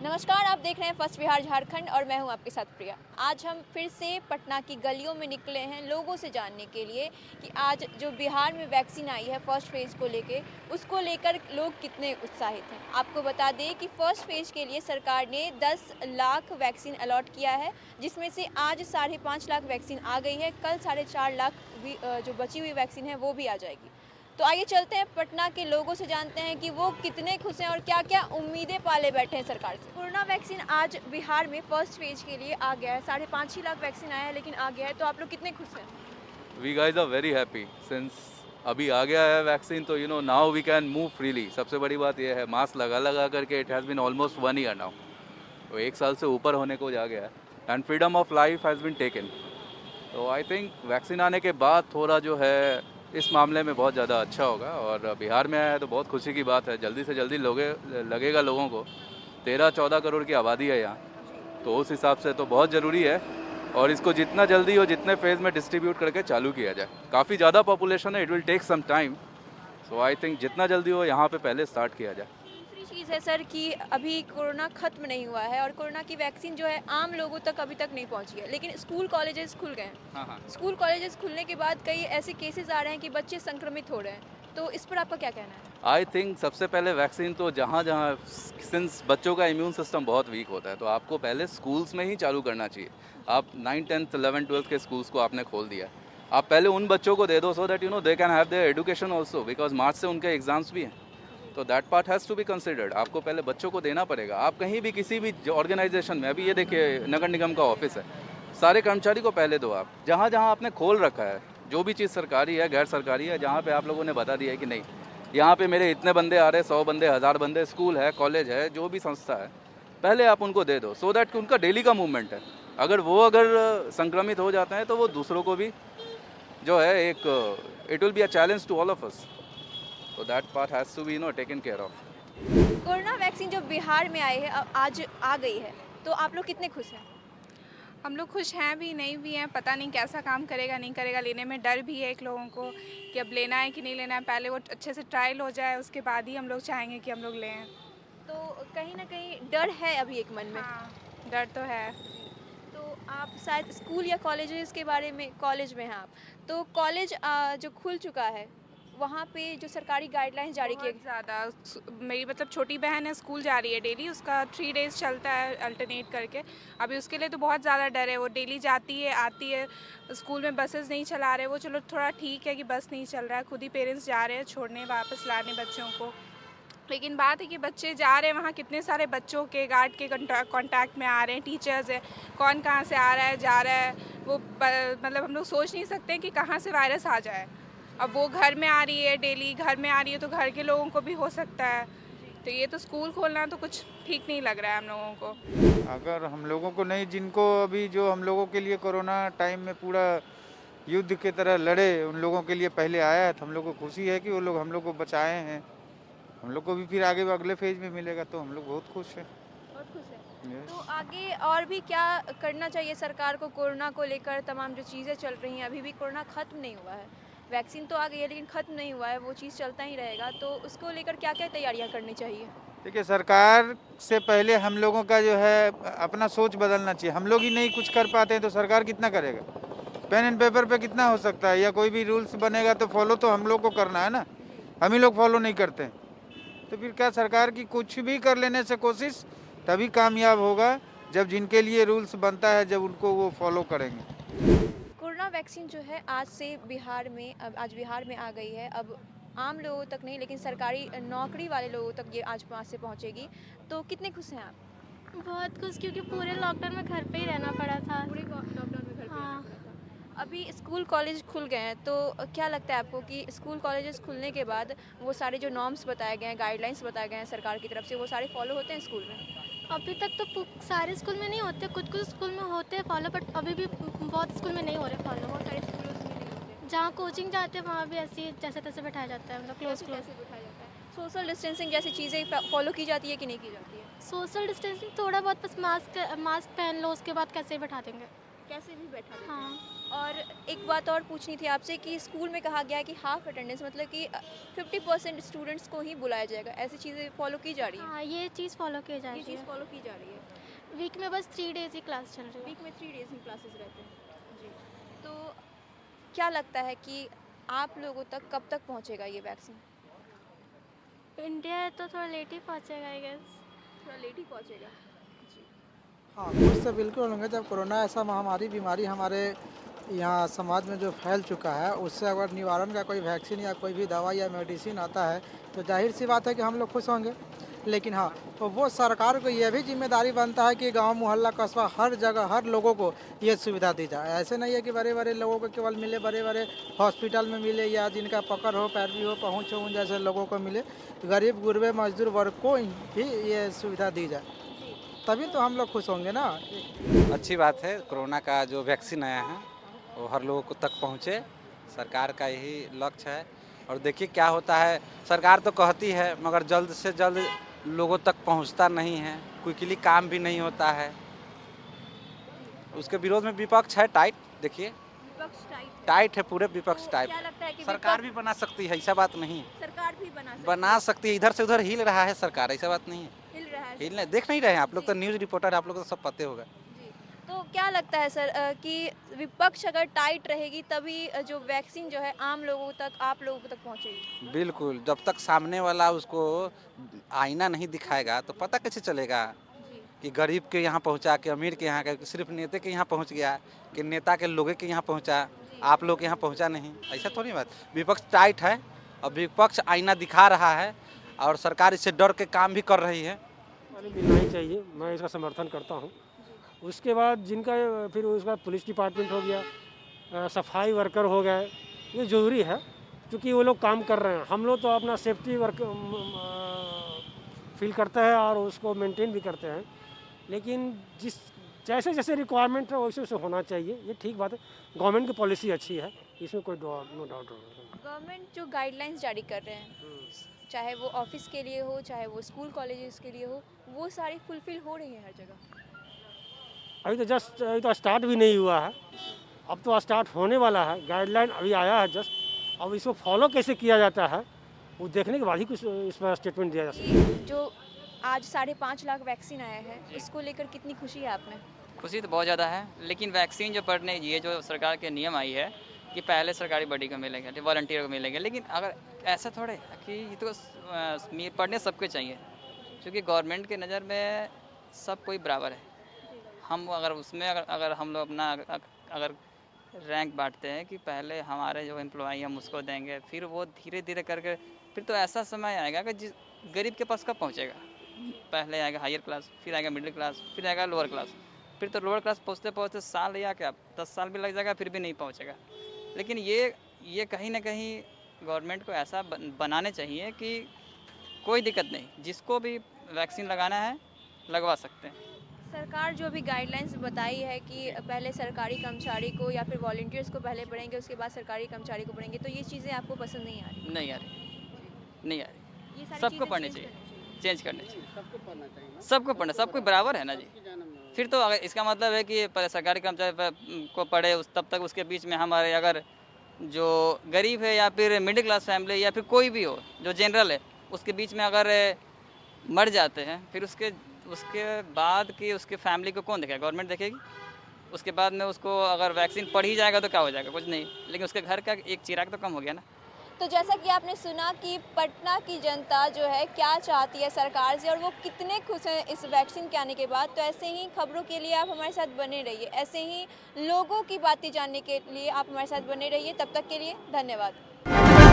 नमस्कार, आप देख रहे हैं फर्स्ट बिहार झारखंड और मैं हूं आपके साथ प्रिया। आज हम फिर से पटना की गलियों में निकले हैं लोगों से जानने के लिए कि आज जो बिहार में वैक्सीन आई है फर्स्ट फेज़ को लेके, उसको लेकर लोग कितने उत्साहित हैं। आपको बता दें कि फर्स्ट फेज़ के लिए सरकार ने 10 लाख वैक्सीन अलॉट किया है, जिसमें से आज 5.5 लाख वैक्सीन आ गई है। कल 4.5 लाख जो बची हुई वैक्सीन है वो भी आ जाएगी। तो आइए चलते हैं पटना के लोगों से जानते हैं कि वो कितने खुश हैं और क्या क्या उम्मीदें पाले बैठे हैं सरकार से। कोरोना वैक्सीन आज बिहार में फर्स्ट फेज के लिए आ गया है। 5.5 लाख वैक्सीन आया है लेकिन आ गया है, तो आप लोग कितने खुश हैं? We guys are very happy since अभी आ गया है वैक्सीन, तो now we can move freely. सबसे बड़ी बात यह है, मास्क लगा लगा करके it has been almost 1 year now, तो 1 साल से ऊपर होने को जा गया है and freedom of life has been taken. तो आई थिंक वैक्सीन आने के बाद थोड़ा जो है इस मामले में बहुत ज़्यादा अच्छा होगा, और बिहार में आया है तो बहुत खुशी की बात है। जल्दी से जल्दी लगेगा लोगों को। 13-14 करोड़ की आबादी है यहाँ, तो उस हिसाब से तो बहुत ज़रूरी है, और इसको जितना जल्दी हो जितने फेज़ में डिस्ट्रीब्यूट करके चालू किया जाए। काफ़ी ज़्यादा पॉपुलेशन है, it will take some time, so I think जितना जल्दी हो यहाँ पे पहले स्टार्ट किया जाए। दूसरी चीज़ है सर कि अभी कोरोना ख़त्म नहीं हुआ है और कोरोना की वैक्सीन जो है आम लोगों तक अभी तक नहीं पहुंची है, लेकिन स्कूल कॉलेजेस खुल गए हैं। हाँ हाँ, स्कूल कॉलेजेस खुलने के बाद कई ऐसे केसेस आ रहे हैं कि बच्चे संक्रमित हो रहे हैं, तो इस पर आपका क्या कहना है? आई थिंक सबसे पहले वैक्सीन तो जहाँ जहाँ, सिंस बच्चों का इम्यून सिस्टम बहुत वीक होता है, तो आपको पहले स्कूल्स में ही चालू करना चाहिए। आप 9, 10, 11, 12 के स्कूल्स को आपने खोल दिया, आप पहले उन बच्चों को दे दो, so that they can have their education also, because March से उनके एग्जाम्स भी हैं। तो that part has to be considered. आपको पहले बच्चों को देना पड़ेगा। आप कहीं भी किसी भी ऑर्गेनाइजेशन में, अभी ये देखिए नगर निगम का ऑफिस है, सारे कर्मचारी को पहले दो। आप जहाँ जहाँ आपने खोल रखा है, जो भी चीज़ सरकारी है गैर सरकारी है, जहाँ पे आप लोगों ने बता दिया है कि नहीं यहाँ पे मेरे इतने बंदे आ रहे हैं, 100 बंदे, 1000 बंदे, स्कूल है, कॉलेज है, जो भी संस्था है, पहले आप उनको दे दो, सो दैट कि उनका डेली का मूवमेंट है। अगर संक्रमित हो जाते हैं तो वो दूसरों को भी जो है एक, it will be a challenge to all of us, तो that part has to be taken care of. Corona vaccine जो बिहार में आई है आज आ गई है, तो आप लोग कितने खुश हैं? हम लोग खुश हैं भी, नहीं भी हैं। पता नहीं कैसा काम करेगा नहीं करेगा, लेने में डर भी है एक लोगों को कि अब लेना है कि नहीं लेना है। पहले वो अच्छे से ट्रायल हो जाए, उसके बाद ही हम लोग चाहेंगे कि हम लोग लें। तो कहीं ना कहीं डर है अभी एक मन में। हाँ, डर तो है। तो आप शायद स्कूल या कॉलेजेस के बारे में, कॉलेज में हैं आप, तो कॉलेज जो खुल चुका है वहाँ पे जो सरकारी गाइडलाइंस जारी किए बहुत ज़्यादा। मेरी मतलब छोटी बहन है, स्कूल जा रही है डेली, उसका 3 डेज़ चलता है अल्टरनेट करके। अभी उसके लिए तो बहुत ज़्यादा डर है। वो डेली जाती है, आती है, स्कूल में बसेस नहीं चला रहे वो। चलो थोड़ा ठीक है कि बस नहीं चल रहा है, खुद ही पेरेंट्स जा रहे हैं छोड़ने वापस लाने बच्चों को। लेकिन बात है कि बच्चे जा रहे हैं वहाँ, कितने सारे बच्चों के गार्ड के कांटेक्ट में आ रहे हैं, टीचर्स हैं, कौन कहाँ से आ रहा है जा रहा है वो मतलब हम लोग सोच नहीं सकते कि कहाँ से वायरस आ जाए। अब वो घर में आ रही है, डेली घर में आ रही है, तो घर के लोगों को भी हो सकता है। तो ये तो स्कूल खोलना तो कुछ ठीक नहीं लग रहा है हम लोगों को। अगर हम लोगों को नहीं, जिनको अभी जो हम लोगों के लिए कोरोना टाइम में पूरा युद्ध के तरह लड़े, उन लोगों के लिए पहले आया है, तो हम लोग को खुशी है कि वो लोग हम लोग को बचाए हैं। हम लोग को भी फिर आगे अगले फेज में मिलेगा, तो हम लोग बहुत खुश हैं। बहुत खुश हैं। Yes. तो आगे और भी क्या करना चाहिए सरकार को कोरोना को लेकर? तमाम जो चीज़ें चल रही हैं, अभी भी कोरोना ख़त्म नहीं हुआ है, वैक्सीन तो आ गई है लेकिन ख़त्म नहीं हुआ है, वो चीज़ चलता ही रहेगा, तो उसको लेकर क्या क्या तैयारियां करनी चाहिए? देखिए, सरकार से पहले हम लोगों का जो है अपना सोच बदलना चाहिए। हम लोग ही नहीं कुछ कर पाते हैं तो सरकार कितना करेगा? पेन एंड पेपर पे कितना हो सकता है, या कोई भी रूल्स बनेगा तो फॉलो तो हम लोग को करना है ना। हम ही लोग फॉलो नहीं करते हैं, तो फिर क्या सरकार की कुछ भी कर लेने से कोशिश तभी कामयाब होगा जब जिनके लिए रूल्स बनता है, जब उनको वो फॉलो करेंगे। कोरोना वैक्सीन जो है आज से बिहार में, अब आज बिहार में आ गई है। अब आम लोगों तक नहीं लेकिन सरकारी नौकरी वाले लोगों तक ये आज वहाँ से पहुँचेगी, तो कितने खुश हैं आप? बहुत कुछ, क्योंकि पूरे लॉकडाउन में घर पे ही रहना पड़ा था। पूरे लॉकडाउन में घर पे हाँ। रहना पड़ा था। अभी स्कूल कॉलेज खुल गए हैं, तो क्या लगता है आपको कि स्कूल कॉलेजेस खुलने के बाद वो सारे जो नॉर्म्स बताए गए हैं, गाइडलाइंस बताए गए हैं सरकार की तरफ से, वो सारे फॉलो होते हैं स्कूल में? अभी तक तो सारे स्कूल में नहीं होते, कुछ कुछ स्कूल में होते हैं फॉलो, बट अभी भी बहुत स्कूल में नहीं हो रहे फॉलो। बहुत सारे स्कूलों में नहीं होते। जहाँ कोचिंग जाते हैं वहाँ भी ऐसे ही जैसे तैसे बैठाया जाता है, मतलब क्लोज कैसे बिठाया जाता है? सोशल डिस्टेंसिंग जैसी चीज़ें फॉलो की जाती है कि नहीं की जाती है? सोशल डिस्टेंसिंग थोड़ा बहुत, बस मास्क पहन लो, उसके बाद कैसे ही बैठा देंगे। कैसे भी बैठा देते हाँ। हैं। और एक बात और पूछनी थी आपसे कि स्कूल में कहा गया है कि हाफ अटेंडेंस मतलब कि 50% स्टूडेंट्स को ही बुलाया जाएगा, ऐसी चीज़ें फॉलो की जा रही हैं? हाँ, ये चीज़ फॉलो की जा ये रही चीज़ है। फॉलो की जा रही है। वीक में बस 3 डेज़ ही क्लास चल रही है। वीक में 3 डेज़ में क्लासेस रहते हैं जी। तो क्या लगता है कि आप लोगों तक कब तक पहुंचेगा ये वैक्सीन? इंडिया है तो थोड़ा लेट ही पहुँचेगा आई गेस। थोड़ा लेट ही पहुंचेगा जी। हाँ, खुश तो बिल्कुल होंगे जब कोरोना ऐसा महामारी बीमारी हमारे यहाँ समाज में जो फैल चुका है उससे अगर निवारण का कोई वैक्सीन या कोई भी दवा या मेडिसिन आता है तो जाहिर सी बात है कि हम लोग खुश होंगे। लेकिन हाँ, तो वो सरकार को यह भी जिम्मेदारी बनता है कि गांव मोहल्ला कस्बा हर जगह हर लोगों को ये सुविधा दी जाए। ऐसे नहीं है कि बड़े बड़े लोगों को केवल मिले, बड़े बड़े हॉस्पिटल में मिले या जिनका पकड़ हो पैरवी हो पहुँच हो उन जैसे लोगों को मिले। गरीब गुरबे मजदूर वर्ग को ही ये सुविधा दी जाए, तभी तो हम लोग खुश होंगे ना। अच्छी बात है, कोरोना का जो वैक्सीन आया है वो हर लोगों को तक पहुँचे, सरकार का यही लक्ष्य है। और देखिए क्या होता है, सरकार तो कहती है मगर जल्द से जल्द लोगों तक पहुँचता नहीं है, क्विकली काम भी नहीं होता है। उसके विरोध में विपक्ष है टाइट, देखिए विपक्ष टाइट है, पूरे विपक्ष तो टाइट। क्या लगता है कि सरकार भी बना सकती है, ऐसा बात नहीं है। सरकार भी बना सकती है, इधर से उधर हिल रहा है सरकार, ऐसा बात नहीं है। हिल रहा है हिल नहीं, देख नहीं रहे हैं आप लोग, तो न्यूज़ रिपोर्टर आप लोग को तो सब पते होगा। जी। तो क्या लगता है सर कि विपक्ष अगर टाइट रहेगी तभी जो वैक्सीन जो है आम लोगों तक, आप लोगों तक पहुंचेगी? बिल्कुल, जब तक सामने वाला उसको आईना नहीं दिखाएगा तो पता कैसे चलेगा जी। कि गरीब के यहाँ पहुँचा कि अमीर के यहाँ का, सिर्फ नेता के यहाँ पहुँच गया कि नेता के लोगों के यहाँ पहुँचा, आप लोग के यहाँ पहुँचा नहीं, ऐसा थोड़ी बात। विपक्ष टाइट है और विपक्ष आईना दिखा रहा है और सरकार इससे डर के काम भी कर रही है। पानी मिलना ही चाहिए, मैं इसका समर्थन करता हूँ। उसके बाद जिनका फिर उसके बाद पुलिस डिपार्टमेंट हो गया, सफाई वर्कर हो गए, ये ज़रूरी है क्योंकि वो लोग काम कर रहे हैं। हम लोग तो अपना सेफ्टी वर्क फील करते हैं और उसको मेंटेन भी करते हैं, लेकिन जिस जैसे जैसे रिक्वायरमेंट है वैसे वैसे होना चाहिए, ये ठीक बात है। गवर्नमेंट की पॉलिसी अच्छी है, इसमें कोई नो डाउट। गवर्नमेंट जो गाइडलाइंस जारी कर रहे हैं, चाहे वो ऑफिस के लिए हो, चाहे वो स्कूल कॉलेजेस के लिए हो, वो सारी फुलफिल हो रही है हर जगह? अभी तो स्टार्ट भी नहीं हुआ है, अब तो स्टार्ट होने वाला है। गाइडलाइन अभी आया है जस्ट, अब इसको फॉलो कैसे किया जाता है वो देखने के बाद ही कुछ इस पर स्टेटमेंट दिया जा सकता है। जो आज 5.5 लाख वैक्सीन आया है, उसको लेकर कितनी खुशी है आप में? खुशी तो बहुत ज़्यादा है, लेकिन वैक्सीन जो पढ़ने ये जो सरकार के नियम आई है कि पहले सरकारी बॉडी को मिलेंगे, वॉलंटियर को मिलेंगे, लेकिन अगर ऐसा थोड़े कि ये तो पढ़ने सबको चाहिए, क्योंकि गवर्नमेंट के नज़र में सब कोई बराबर है। हम अगर उसमें अगर हम लोग अपना अगर रैंक बांटते हैं कि पहले हमारे जो एम्प्लॉई हम उसको देंगे, फिर वो धीरे धीरे करके फिर तो ऐसा समय आएगा कि जिस गरीब के पास कब पहुँचेगा। पहले आएगा हायर क्लास, फिर आएगा मिडिल क्लास, फिर आएगा लोअर क्लास, फिर तो लोअर क्लास पहुँचते पहुँचते साल या क्या 10 साल भी लग जाएगा, फिर भी नहीं पहुँचेगा। लेकिन ये कहीं ना कहीं गवर्नमेंट को ऐसा बनाने चाहिए कि कोई दिक्कत नहीं, जिसको भी वैक्सीन लगाना है लगवा सकते हैं। सरकार जो भी गाइडलाइंस बताई है कि पहले सरकारी कर्मचारी को या फिर वॉलंटियर्स को पहले पढ़ेंगे, उसके बाद सरकारी कर्मचारी को पढ़ेंगे, तो ये चीज़ें आपको पसंद नहीं आ रही? नहीं आ रही, नहीं आ रही। ये सारी सबको चीज़ें पढ़नी change चाहिए, करनी चाहिए। चेंज करनी चाहिए, सबको पढ़ना, सब कोई बराबर है ना जी। फिर तो अगर इसका मतलब है कि पहले सरकारी कर्मचारी को पढ़े तब तक उसके बीच में हमारे अगर जो गरीब है या फिर मिडिल क्लास फैमिली या फिर कोई भी हो जो जनरल है, उसके बीच में अगर मर जाते हैं, फिर उसके बाद की उसके फैमिली को कौन देखेगा? गवर्नमेंट देखेगी। उसके बाद में उसको अगर वैक्सीन पड़ ही जाएगा तो क्या हो जाएगा? कुछ नहीं, लेकिन उसके घर का एक चिराग तो कम हो गया ना। तो जैसा कि आपने सुना कि पटना की जनता जो है क्या चाहती है सरकार से और वो कितने खुश हैं इस वैक्सीन के आने के बाद। तो ऐसे ही खबरों के लिए आप हमारे साथ बने रहिए, ऐसे ही लोगों की बातें जानने के लिए आप हमारे साथ बने रहिए। तब तक के लिए धन्यवाद।